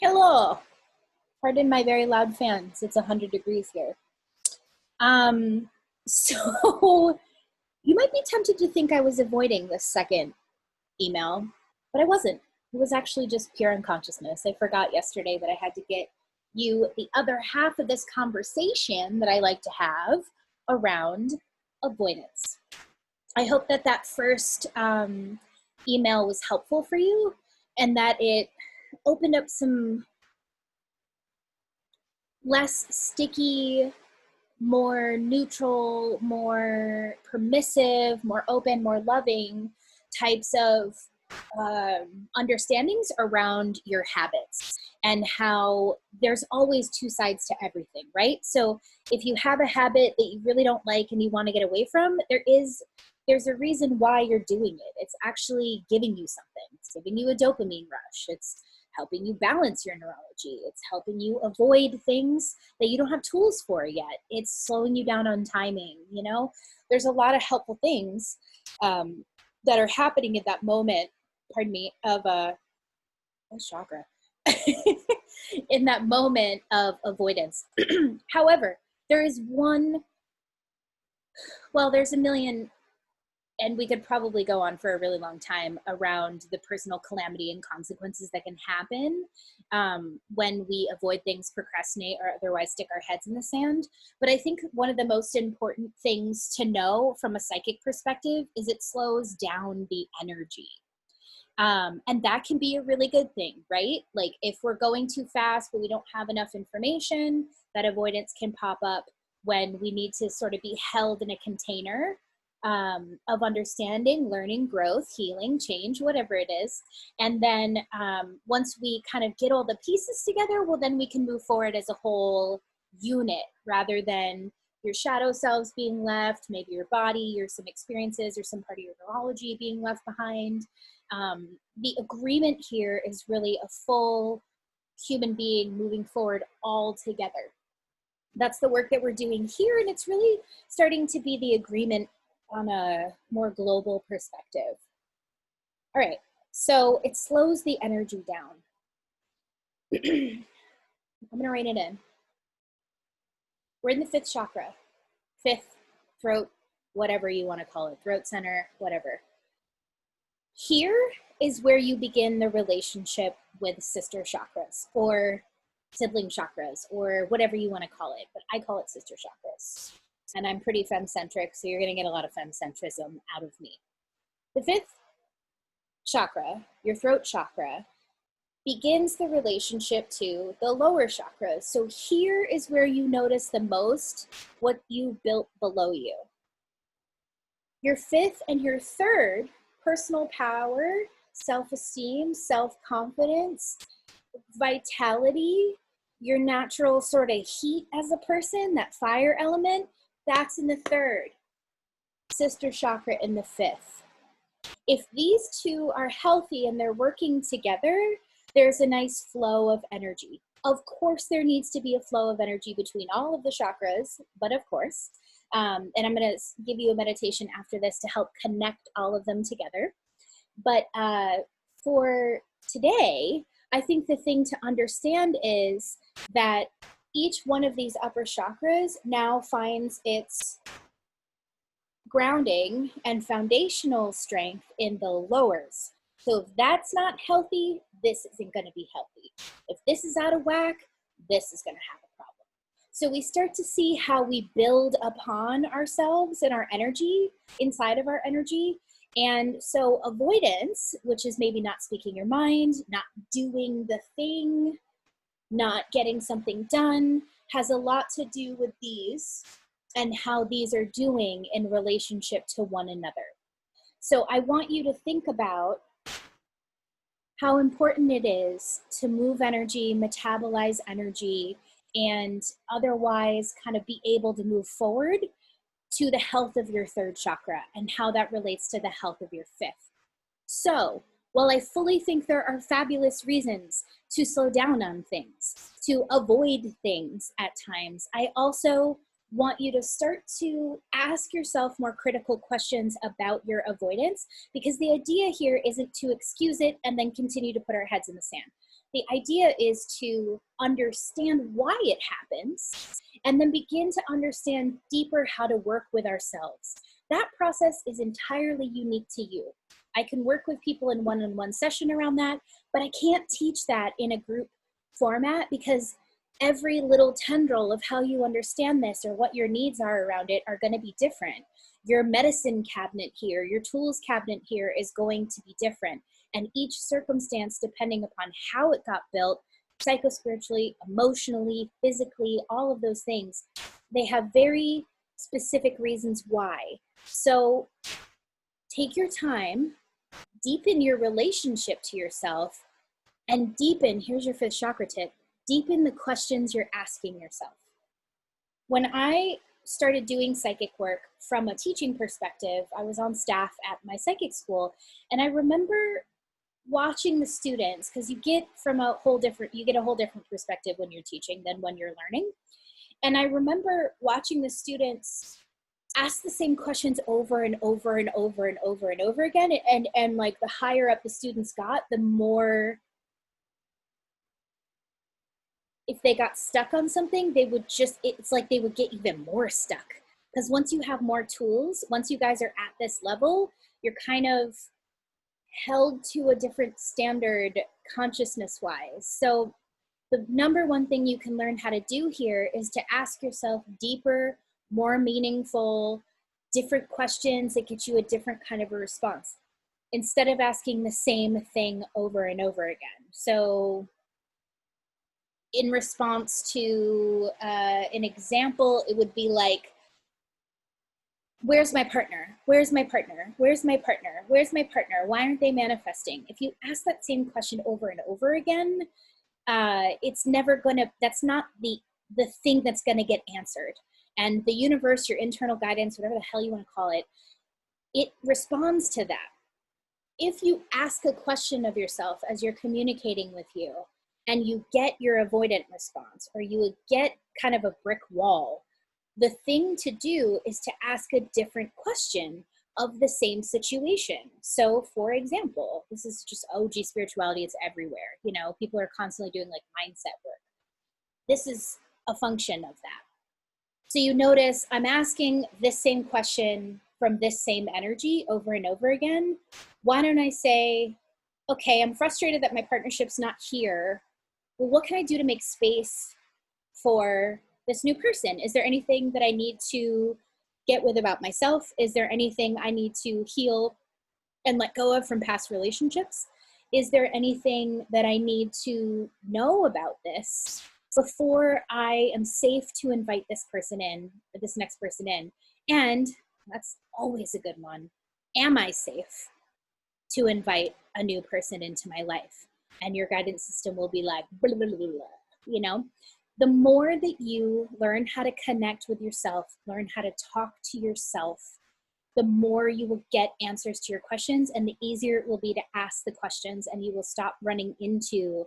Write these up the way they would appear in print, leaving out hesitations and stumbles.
Hello. Pardon my very loud fans. It's 100 degrees here. Um, so you might be tempted to think I was avoiding this second email, but I wasn't. It was actually just pure unconsciousness. I forgot yesterday that I had to get you the other half of this conversation that I like to have around avoidance. I hope that that first email was helpful for you and that it opened up some less sticky, more neutral, more permissive, more open, more loving types of understandings around your habits and how there's always two sides to everything, right? So if you have a habit that you really don't like and you want to get away from, there's a reason why you're doing it. It's actually giving you something. It's giving you a dopamine rush. It's helping you balance your neurology. It's helping you avoid things that you don't have tools for yet. It's slowing you down on timing. You know, there's a lot of helpful things that are happening at that moment, pardon me, of chakra, in that moment of avoidance. However, there is there's a million, and we could probably go on for a really long time around the personal calamity and consequences that can happen when we avoid things, procrastinate, or otherwise stick our heads in the sand. But I think one of the most important things to know from a psychic perspective is it slows down the energy. And that can be a really good thing, right? Like if we're going too fast, but we don't have enough information, that avoidance can pop up when we need to sort of be held in a container of understanding, learning, growth, healing, change, whatever it is. And then once we kind of get all the pieces together, well, then we can move forward as a whole unit rather than your shadow selves being left, maybe your body, or some experiences or some part of your neurology being left behind. The agreement here is really a full human being moving forward all together. That's the work that we're doing here, and it's really starting to be the agreement on a more global perspective. All right, so it slows the energy down. I'm gonna write it in. We're in the fifth chakra, fifth, throat, whatever you wanna call it, throat center, whatever. Here is where you begin the relationship with sister chakras or sibling chakras or whatever you wanna call it, but I call it sister chakras. And I'm pretty femme-centric, so you're gonna get a lot of femme-centrism out of me. The fifth chakra, your throat chakra, begins the relationship to the lower chakras. So here is where you notice the most what you built below you. Your fifth and your third, personal power, self-esteem, self-confidence, vitality, your natural sort of heat as a person, that fire element, that's in the third. Sister chakra in the fifth. If these two are healthy and they're working together, there's a nice flow of energy. Of course, there needs to be a flow of energy between all of the chakras, but of course, and I'm going to give you a meditation after this to help connect all of them together. But for today, I think the thing to understand is that each one of these upper chakras now finds its grounding and foundational strength in the lowers. So if that's not healthy, this isn't going to be healthy. If this is out of whack, this is going to have a problem. So we start to see how we build upon ourselves and our energy inside of our energy. And so avoidance, which is maybe not speaking your mind, not doing the thing, not getting something done, has a lot to do with these and how these are doing in relationship to one another. So I want you to think about how important it is to move energy, metabolize energy, and otherwise kind of be able to move forward to the health of your third chakra and how that relates to the health of your fifth. So while I fully think there are fabulous reasons to slow down on things, to avoid things at times, I also want you to start to ask yourself more critical questions about your avoidance, because the idea here isn't to excuse it and then continue to put our heads in the sand. The idea is to understand why it happens and then begin to understand deeper how to work with ourselves. That process is entirely unique to you. I can work with people in one-on-one session around that, but I can't teach that in a group format because every little tendril of how you understand this or what your needs are around it are going to be different. Your medicine cabinet here, your tools cabinet here is going to be different. And each circumstance, depending upon how it got built, psychospiritually, emotionally, physically, all of those things, they have very specific reasons why. So take your time, deepen your relationship to yourself, and deepen, here's your fifth chakra tip, deepen the questions you're asking yourself. When I started doing psychic work from a teaching perspective, I was on staff at my psychic school, and I remember watching the students, because you get a whole different perspective when you're teaching than when you're learning. And I remember watching the students ask the same questions over and over and over and over and over again. And like the higher up the students got, the more, if they got stuck on something, it's like they would get even more stuck. Because once you have more tools, once you guys are at this level, you're kind of held to a different standard consciousness-wise. So the number one thing you can learn how to do here is to ask yourself deeper, more meaningful, different questions that get you a different kind of a response instead of asking the same thing over and over again. So in response to an example, it would be like, where's my partner? Where's my partner? Where's my partner? Where's my partner? Why aren't they manifesting? If you ask that same question over and over again, it's never gonna, that's not the thing that's gonna get answered. And the universe, your internal guidance, whatever the hell you wanna call it, it responds to that. If you ask a question of yourself as you're communicating with you, and you get your avoidant response, or you get kind of a brick wall, the thing to do is to ask a different question of the same situation. So for example, this is just OG spirituality, it's everywhere. You know, people are constantly doing like mindset work. This is a function of that. So you notice I'm asking this same question from this same energy over and over again. Why don't I say, okay, I'm frustrated that my partnership's not here. Well, what can I do to make space for this new person? Is there anything that I need to get with about myself? Is there anything I need to heal and let go of from past relationships? Is there anything that I need to know about this before I am safe to invite this person in, or this next person in? And that's always a good one. Am I safe to invite a new person into my life? And your guidance system will be like, blah, blah, blah, blah. You know, the more that you learn how to connect with yourself, learn how to talk to yourself, the more you will get answers to your questions, and the easier it will be to ask the questions, and you will stop running into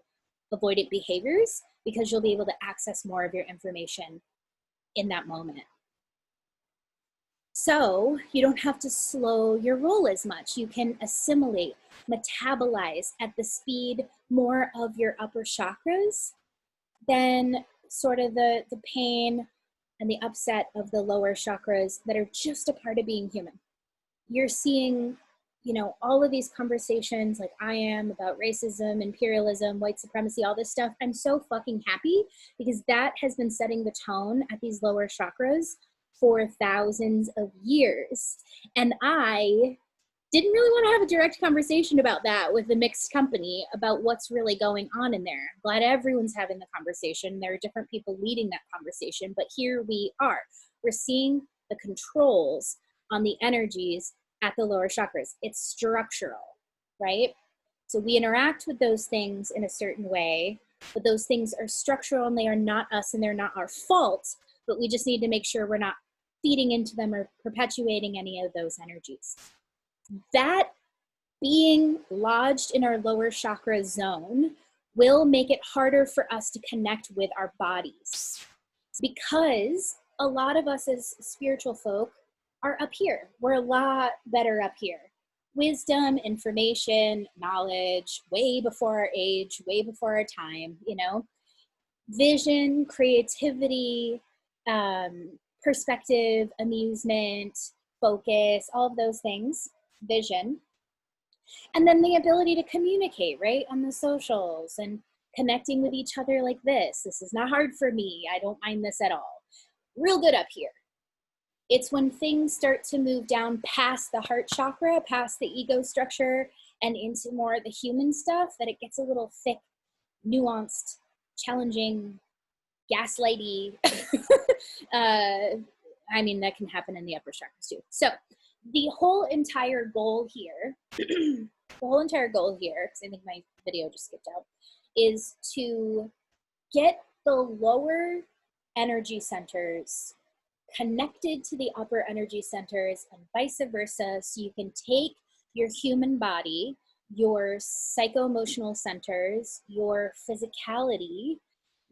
avoidant behaviors because you'll be able to access more of your information in that moment. So you don't have to slow your roll as much. You can assimilate, metabolize at the speed more of your upper chakras than sort of the pain and the upset of the lower chakras that are just a part of being human. You're seeing, you know, all of these conversations like I am about racism, imperialism, white supremacy, all this stuff. I'm so fucking happy because that has been setting the tone at these lower chakras for thousands of years. And I didn't really want to have a direct conversation about that with the mixed company about what's really going on in there. Glad everyone's having the conversation. There are different people leading that conversation, but here we are. We're seeing the controls on the energies at the lower chakras. It's structural, right? So we interact with those things in a certain way, but those things are structural and they are not us and they're not our fault, but we just need to make sure we're not feeding into them or perpetuating any of those energies. That being lodged in our lower chakra zone will make it harder for us to connect with our bodies because a lot of us as spiritual folk are up here. We're a lot better up here. wisdom, information, knowledge, way before our age, way before our time, you know, vision, creativity, perspective, amusement, focus, all of those things, vision. And then the ability to communicate, right, on the socials and connecting with each other like this. This is not hard for me. I don't mind this at all. Real good up here. It's when things start to move down past the heart chakra, past the ego structure, and into more of the human stuff that it gets a little thick, nuanced, challenging, gaslighty. I mean, that can happen in the upper chakras too. So the whole entire goal here, because I think my video just skipped out, is to get the lower energy centers connected to the upper energy centers and vice versa, so you can take your human body, your psycho-emotional centers, your physicality,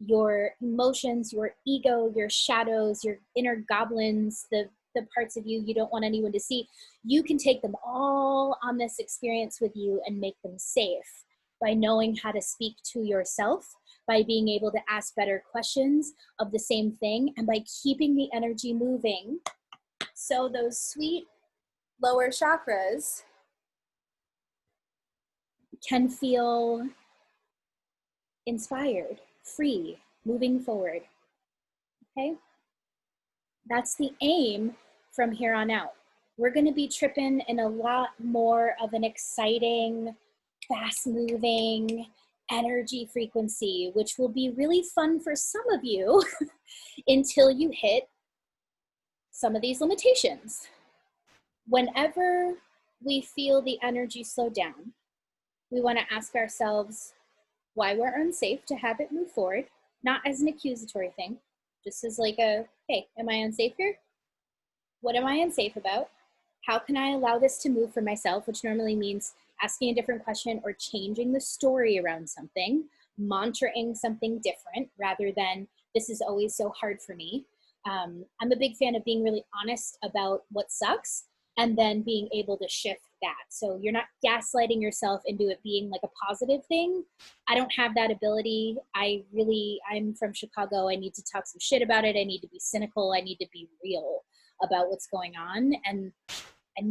your emotions, your ego, your shadows, your inner goblins, the parts of you don't want anyone to see. You can take them all on this experience with you and make them safe by knowing how to speak to yourself, by being able to ask better questions of the same thing, and by keeping the energy moving. So those sweet lower chakras can feel inspired, free, moving forward. Okay? That's the aim from here on out. We're going to be tripping in a lot more of an exciting, fast-moving energy frequency, which will be really fun for some of you until you hit some of these limitations. Whenever we feel the energy slow down, we want to ask ourselves why we're unsafe to have it move forward, not as an accusatory thing, just as like a, hey, am I unsafe here? What am I unsafe about? How can I allow this to move for myself, which normally means asking a different question or changing the story around something, mantraing something different rather than this is always so hard for me. I'm a big fan of being really honest about what sucks and then being able to shift that. So you're not gaslighting yourself into it being like a positive thing. I don't have that ability. I'm from Chicago. I need to talk some shit about it. I need to be cynical. I need to be real about what's going on. And I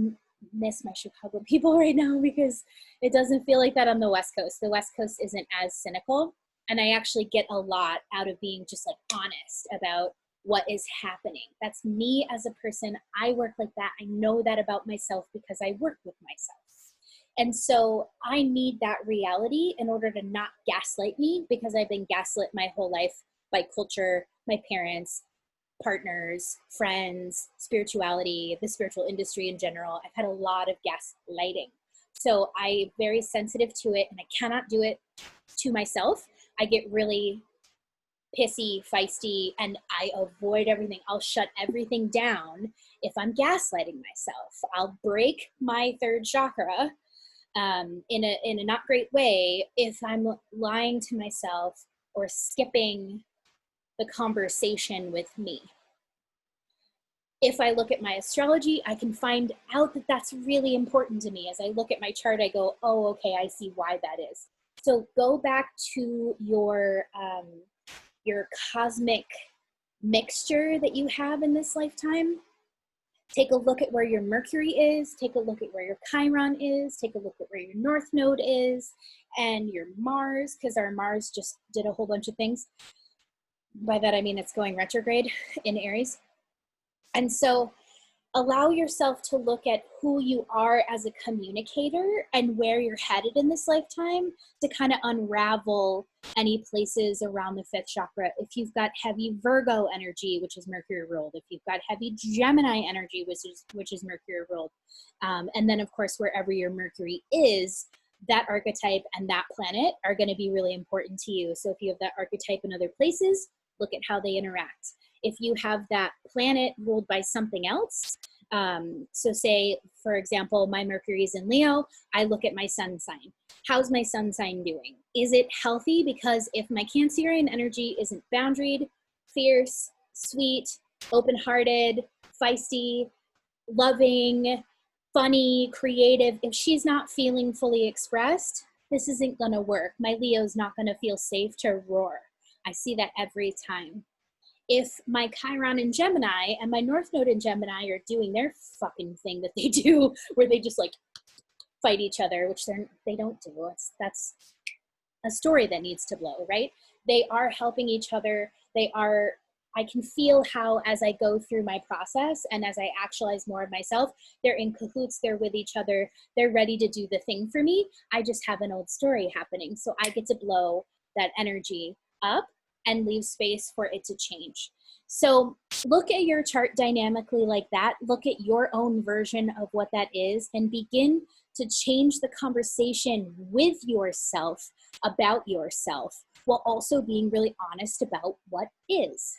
miss my Chicago people right now because it doesn't feel like that on the West Coast. The West Coast isn't as cynical. And I actually get a lot out of being just like honest about what is happening. That's me as a person. I work like that. I know that about myself because I work with myself. And so I need that reality in order to not gaslight me, because I've been gaslit my whole life by culture, my parents, partners, friends, spirituality, the spiritual industry in general. I've had a lot of gaslighting. So I'm very sensitive to it, and I cannot do it to myself. I get really pissy, feisty, and I avoid everything. I'll shut everything down if I'm gaslighting myself. I'll break my third chakra in a not great way if I'm lying to myself or skipping the conversation with me. If I look at my astrology, I can find out that that's really important to me. As I look at my chart, I go, oh, okay, I see why that is. So go back to your cosmic mixture that you have in this lifetime. Take a look at where your Mercury is, take a look at where your Chiron is, take a look at where your North Node is, and your Mars, because our Mars just did a whole bunch of things. By that I mean it's going retrograde in Aries. And so allow yourself to look at who you are as a communicator and where you're headed in this lifetime to kind of unravel any places around the fifth chakra. If you've got heavy Virgo energy, which is Mercury ruled, if you've got heavy Gemini energy, which is Mercury ruled, and then of course wherever your Mercury is, that archetype and that planet are going to be really important to you. So if you have that archetype in other places, look at how they interact. If you have that planet ruled by something else, so say, for example, my Mercury is in Leo, I look at my sun sign. How's my sun sign doing? Is it healthy? Because if my Cancerian energy isn't boundaried, fierce, sweet, open-hearted, feisty, loving, funny, creative, if she's not feeling fully expressed, this isn't gonna work. My Leo's not gonna feel safe to roar. I see that every time. If my Chiron in Gemini and my North Node in Gemini are doing their fucking thing that they do, where they just like fight each other, which they don't do. That's a story that needs to blow, right? They are helping each other. I can feel how as I go through my process and as I actualize more of myself, they're in cahoots, they're with each other, they're ready to do the thing for me. I just have an old story happening. So I get to blow that energy up and leave space for it to change. So look at your chart dynamically like that. Look at your own version of what that is and begin to change the conversation with yourself about yourself while also being really honest about what is.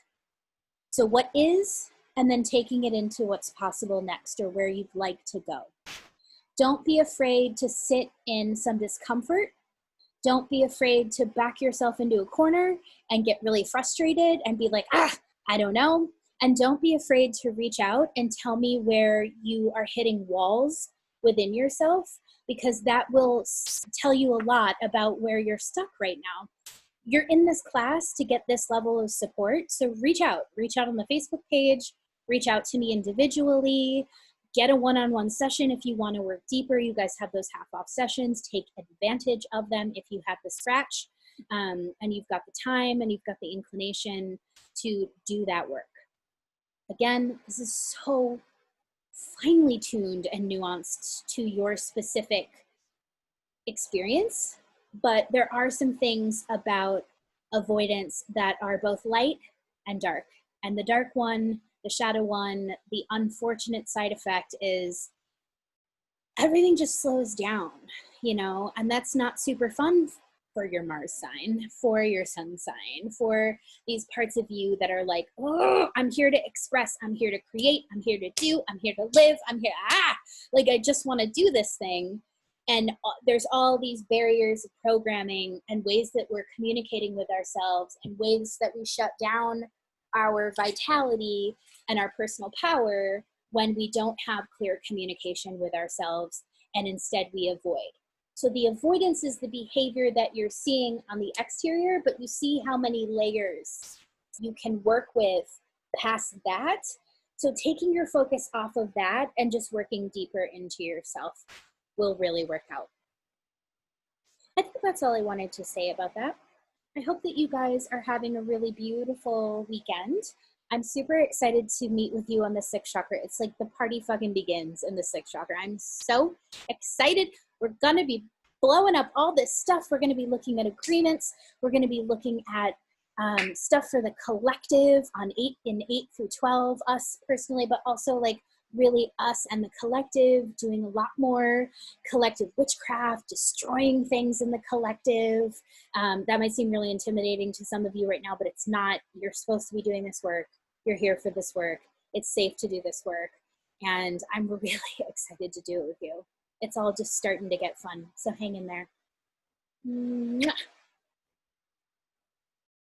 So what is, and then taking it into what's possible next or where you'd like to go. Don't be afraid to sit in some discomfort. Don't be afraid to back yourself into a corner and get really frustrated and be like, I don't know. And don't be afraid to reach out and tell me where you are hitting walls within yourself, because that will tell you a lot about where you're stuck right now. You're in this class to get this level of support. So reach out on the Facebook page, reach out to me individually, get a one-on-one session if you want to work deeper. You guys have those half-off sessions. Take advantage of them if you have the scratch and you've got the time and you've got the inclination to do that work. Again, this is so finely tuned and nuanced to your specific experience, but there are some things about avoidance that are both light and dark. And the dark one, the shadow one, the unfortunate side effect is everything just slows down, and that's not super fun for your Mars sign, for your sun sign, for these parts of you that are like, oh, I'm here to express, I'm here to create, I'm here to do, I'm here to live, I'm here, like I just want to do this thing. And there's all these barriers of programming and ways that we're communicating with ourselves and ways that we shut down our vitality and our personal power when we don't have clear communication with ourselves and instead we avoid. So the avoidance is the behavior that you're seeing on the exterior, but you see how many layers you can work with past that. So taking your focus off of that and just working deeper into yourself will really work out. I think that's all I wanted to say about that. I hope that you guys are having a really beautiful weekend. I'm super excited to meet with you on the sixth chakra. It's like the party fucking begins in the sixth chakra. I'm so excited. We're going to be blowing up all this stuff. We're going to be looking at agreements. We're going to be looking at stuff for the collective in 8 through 12, us personally, but also like really us and the collective, doing a lot more collective witchcraft, destroying things in the collective. That might seem really intimidating to some of you right now, but it's not. You're supposed to be doing this work. You're here for this work. It's safe to do this work. And I'm really excited to do it with you. It's all just starting to get fun. So hang in there. Mwah.